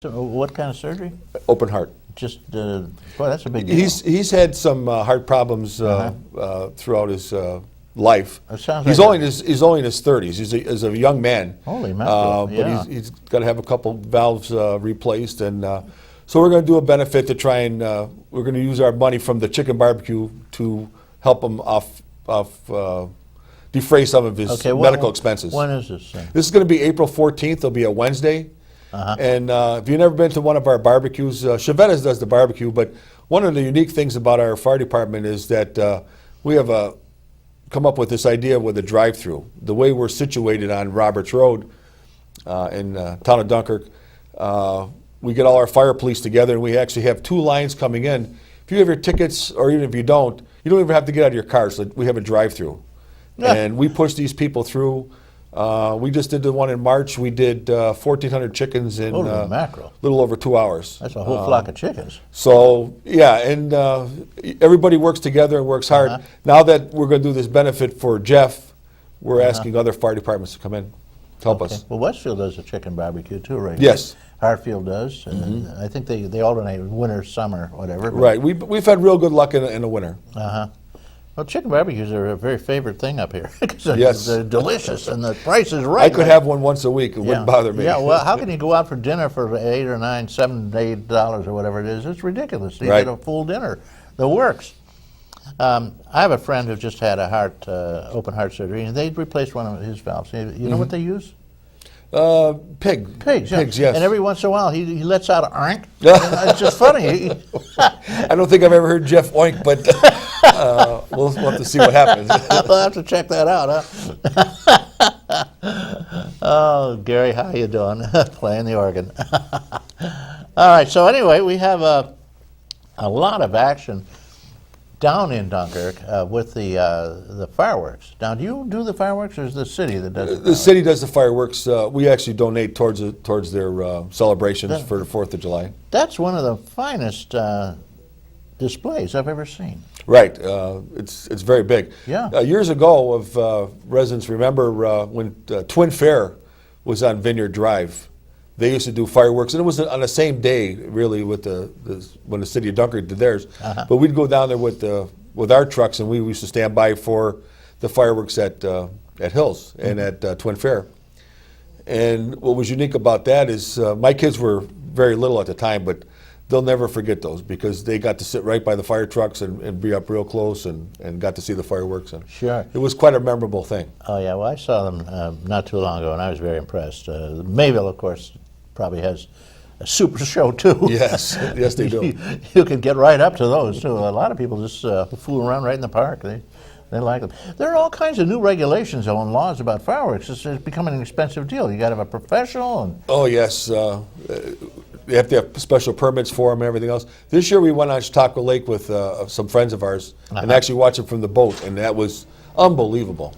So what kind of surgery? Open heart. Just, boy, that's a big deal. He's had some heart problems throughout his life. It sounds He's like only in his 30s. He's a young man. Holy mackerel! But he's got to have a couple valves replaced, and so we're going to do a benefit to try and we're going to use our money from the chicken barbecue to help him defray some of his medical expenses. When is this thing? This is going to be April 14th. It'll be a Wednesday. And if you've never been to one of our barbecues, Chevetta's does the barbecue, but one of the unique things about our fire department is that we have come up with this idea with a drive-through. The way we're situated on Roberts Road in town of Dunkirk, we get all our fire police together, and we actually have two lines coming in. If you have your tickets, or even if you don't even have to get out of your car. So we have a drive-through, and we push these people through. We just did the one in March. We did 1,400 chickens in a little over 2 hours. That's a whole flock of chickens. So, yeah, and everybody works together and works hard. Now that we're going to do this benefit for Jeff, we're asking other fire departments to come in to help us. Well, Westfield does a chicken barbecue too, right? Yes. Hartfield does. And I think they alternate winter, summer, whatever. Right. We've had real good luck in the winter. Well, chicken barbecues are a very favorite thing up here. Yes. They're delicious, and the price is right. I could have one once a week. It wouldn't bother me. Yeah, well, how can you go out for dinner for $8 or $9, $7, $8 or whatever it is? It's ridiculous. You get a full dinner that works. I have a friend who just had a open heart surgery, and they replaced one of his valves. You know what they use? Pigs, yes. And every once in a while, he lets out an oink. It's just funny. I don't think I've ever heard Jeff oink, but we'll have to see what happens. We'll have to check that out, huh? Oh, Gary, how you doing? Playing the organ. All right, so anyway, we have a lot of action down in Dunkirk with the fireworks. Now, do you do the fireworks, or is the city that does it? The city does the fireworks. We actually donate towards their celebrations for the 4th of July. That's one of the finest displays I've ever seen. Right. It's very big. Yeah. Years ago, if residents remember when Twin Fair was on Vineyard Drive, they used to do fireworks, and it was on the same day, really, with when the city of Dunkirk did theirs. But we'd go down there with our trucks, and we used to stand by for the fireworks at Hills and at Twin Fair. And what was unique about that is my kids were very little at the time, but they'll never forget those because they got to sit right by the fire trucks and be up real close and got to see the fireworks. And sure. It was quite a memorable thing. Oh, yeah. Well, I saw them not too long ago, and I was very impressed. Mayville, of course, probably has a super show, too. Yes. Yes, they do. You can get right up to those, too. A lot of people just fool around right in the park. They like them. There are all kinds of new regulations, though, and laws about fireworks. It's becoming an expensive deal. You got to have a professional. And oh, yes. You have to have special permits for them and everything else. This year we went on Chautauqua Lake with some friends of ours and actually watched it from the boat, and that was unbelievable.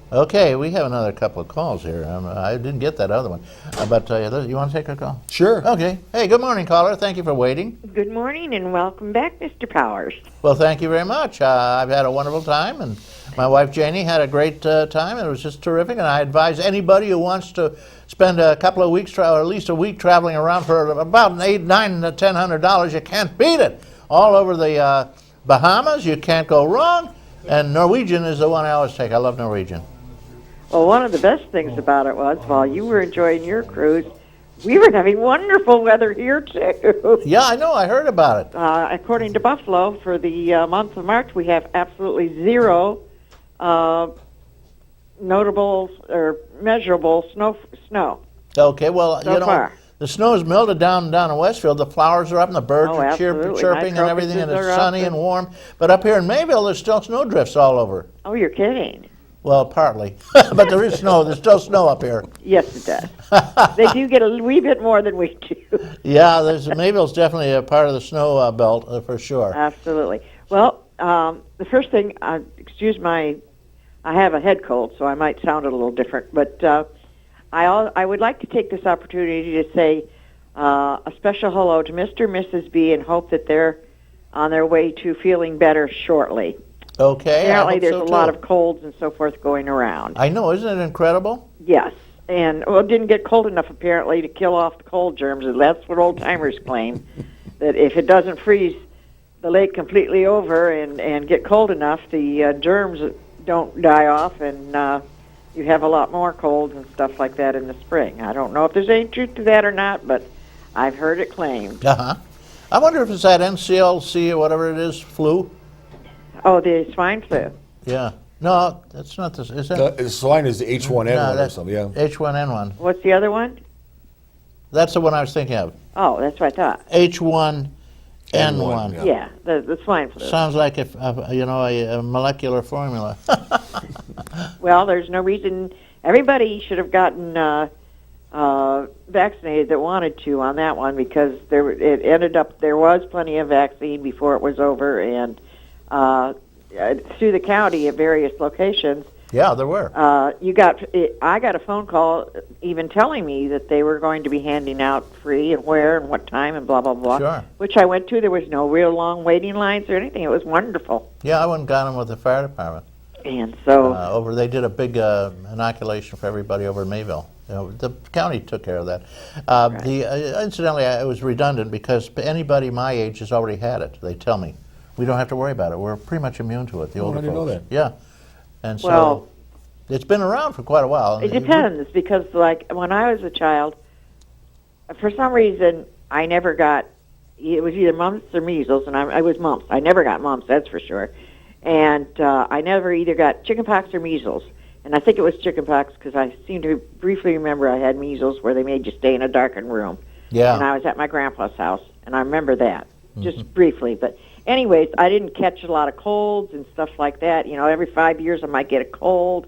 Okay, we have another couple of calls here. I didn't get that other one. But you want to take a call? Sure. Okay. Hey, good morning, caller. Thank you for waiting. Good morning and welcome back, Mr. Powers. Well, thank you very much. I've had a wonderful time, and my wife Janie had a great time. It was just terrific, and I advise anybody who wants to spend a couple of weeks, or at least a week, traveling around for about $800, $900 to $1,000. You can't beat it. All over the Bahamas, you can't go wrong. And Norwegian is the one I always take. I love Norwegian. Well, one of the best things about it was, while you were enjoying your cruise, we were having wonderful weather here, too. Yeah, I know. I heard about it. According to Buffalo, for the month of March, we have absolutely zero notable or measurable snow. Okay, well, so far. The snow's melted down in Westfield. The flowers are up, and the birds are chirping and everything, and it's sunny and warm. But up here in Mayville, there's still snowdrifts all over. Oh, you're kidding. Well, partly. But there is snow. There's still snow up here. Yes, it does. They do get a wee bit more than we do. Yeah, Mayville's definitely a part of the snow belt, for sure. Absolutely. Well, the first thing, I have a head cold, so I might sound a little different, but I would like to take this opportunity to say a special hello to Mr. and Mrs. B and hope that they're on their way to feeling better shortly. Okay. Apparently there's a lot of colds and so forth going around. I know. Isn't it incredible? Yes. and well, it didn't get cold enough apparently to kill off the cold germs. And that's what old timers claim, that if it doesn't freeze the lake completely over and get cold enough, the germs don't die off, and you have a lot more cold and stuff like that in the spring. I don't know if there's any truth to that or not, but I've heard it claimed. Uh-huh. I wonder if it's that NCLC or whatever it is, flu? Oh, the swine flu. Yeah. No, that's not this, is it? The swine is the H1N1 or something, yeah. H1N1. What's the other one? That's the one I was thinking of. Oh, that's what I thought. H1N1. N1, Yeah, the swine flu. Sounds like a molecular formula. Well, there's no reason. Everybody should have gotten vaccinated that wanted to on that one, because it ended up there was plenty of vaccine before it was over, and through the county at various locations. Yeah, there were. I got a phone call even telling me that they were going to be handing out free and where and what time and blah, blah, blah. Sure. Which I went to. There was no real long waiting lines or anything. It was wonderful. Yeah, I went and got them with the fire department. And so... they did a big inoculation for everybody over in Mayville. The county took care of that. Right. Incidentally, it was redundant because anybody my age has already had it, they tell me. We don't have to worry about it. We're pretty much immune to it, the older I didn't know folks. that. Yeah. And so Well, it's been around for quite a while. it depends, because like when I was a child, for some reason I never got, it was either mumps or measles, and I was mumps. I never got mumps, that's for sure. And I never either got chickenpox or measles. And I think it was chickenpox because I seem to briefly remember I had measles where they made you stay in a darkened room. Yeah. And I was at my grandpa's house, and I remember that, just briefly. But anyways, I didn't catch a lot of colds and stuff like that. Every 5 years I might get a cold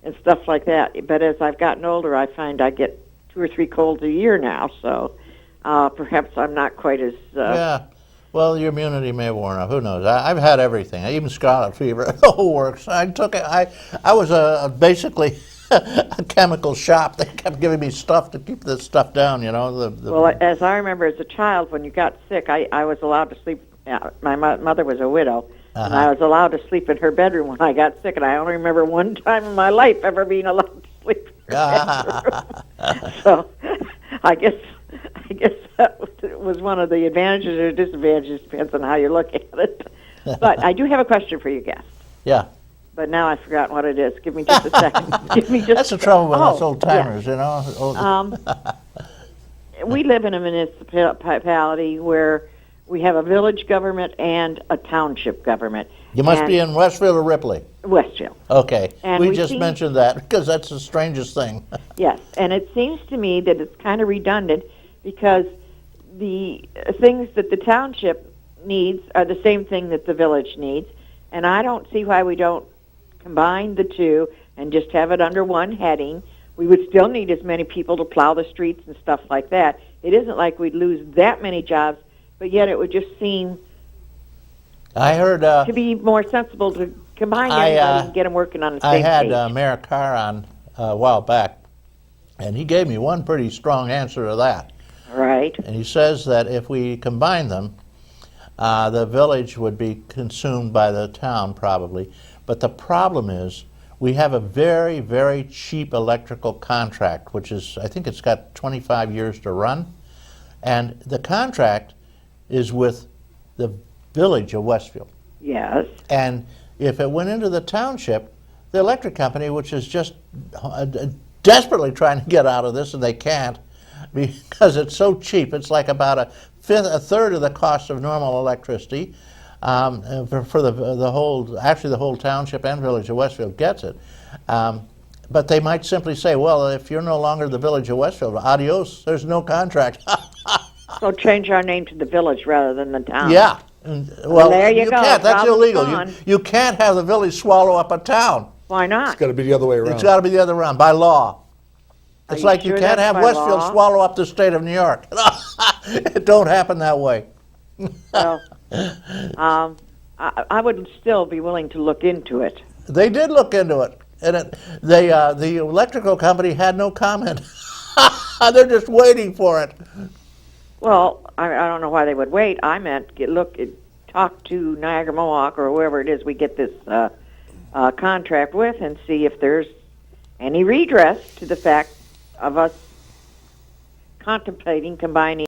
and stuff like that. But as I've gotten older, I find I get 2 or 3 colds a year now. So perhaps I'm not quite as... Yeah. Well, your immunity may have worn off. Who knows? I've had everything, even scarlet fever. The whole works. I took it. I was basically a chemical shop. They kept giving me stuff to keep this stuff down. Well, as I remember as a child, when you got sick, I was allowed to sleep. My mother was a widow, and I was allowed to sleep in her bedroom when I got sick. And I only remember one time in my life ever being allowed to sleep in her bedroom. So, I guess that was one of the advantages or disadvantages, depends on how you look at it. But I do have a question for you guys. Yeah. But now I've forgotten what it is. Give me just a second. That's the trouble with us old timers, We live in a municipality where we have a village government and a township government. You must be in Westfield or Ripley. Westfield. Okay. And we we just seem- mentioned that because that's the strangest thing. Yes, and it seems to me that it's kind of redundant because the things that the township needs are the same thing that the village needs, and I don't see why we don't combine the two and just have it under one heading. We would still need as many people to plow the streets and stuff like that. It isn't like we'd lose that many jobs, but yet it would just seem I heard to be more sensible to combine everybody and get them working on the I same had page. Mayor Carr on a while back, and he gave me one pretty strong answer to that. Right. And he says that if we combine them, the village would be consumed by the town probably. But the problem is we have a very, very cheap electrical contract, which is, I think it's got 25 years to run. And the contract is with the village of Westfield. Yes. And if it went into the township, the electric company, which is just desperately trying to get out of this, and they can't, because it's so cheap. It's like about a third of the cost of normal electricity for the whole township and village of Westfield gets it. But they might simply say, well, if you're no longer the village of Westfield, adios, there's no contract. So change our name to the village rather than the town. Yeah. Well, there you go. can't. That's Problem's illegal. gone. You can't have the village swallow up a town. Why not? It's got to be the other way around. It's got to be the other way around, by law. Are It's you like you sure can't that's have by Westfield law? swallow up the state of New York. It don't happen that way. Well, I would still be willing to look into it. They did look into it, and the electrical company had no comment. They're just waiting for it. Well, I don't know why they would wait. I meant talk to Niagara Mohawk or whoever it is we get this contract with and see if there's any redress to the fact of us contemplating combining